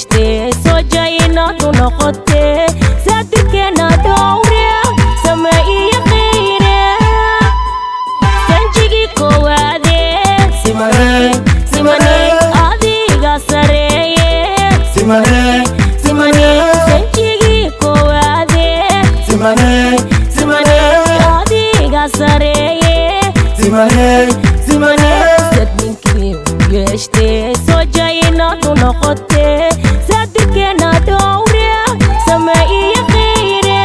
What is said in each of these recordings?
yeeshtee soo jaynaad u noqotee saatirkeena dhowre sama iyo khayre sanjigii koowaade simane adiga sareeye simane sanjigii koowaade simane adiga sareeye simane sadninkii u yeeshtee soo jaynaad u noqotee saatirkeena dhowre sama iyo khayre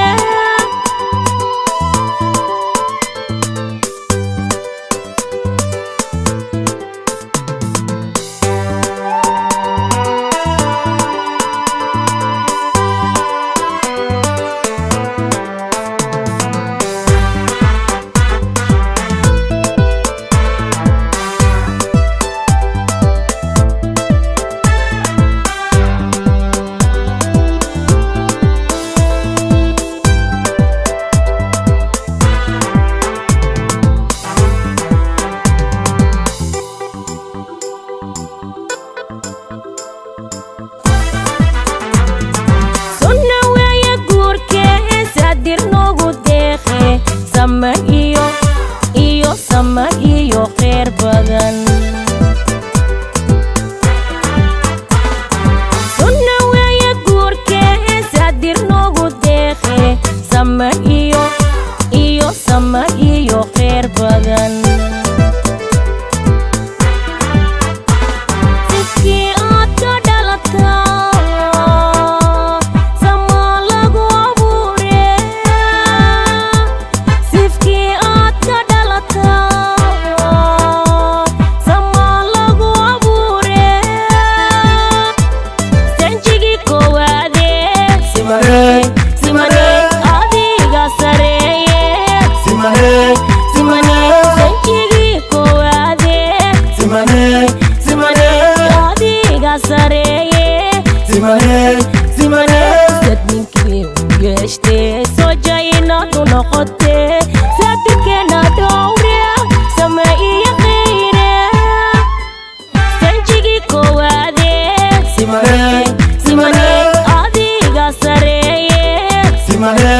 sama iyo khayr badan sunna weeye guurkee saadir noogu deeqe sama iyo khayr badan sifkii aad ka dhalataa sama lagu abuure sifkii aad ka dhalataa sama lagu abuure sanjigii koowaade simane adiga sareeye simane sanjigii koowaade simane adiga sareeye simane sadninkii u yeeshtee soo jaynaad u noqotee saatirkeena dhowre sama iyo khayre sanjigii koowaade simane adiga sareeye simane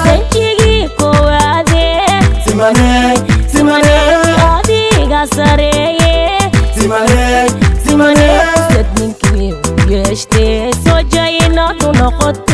sanjigii koowaade simane adiga sareeye simane sadninkii u yeeshtee soo jaynaad u noqotee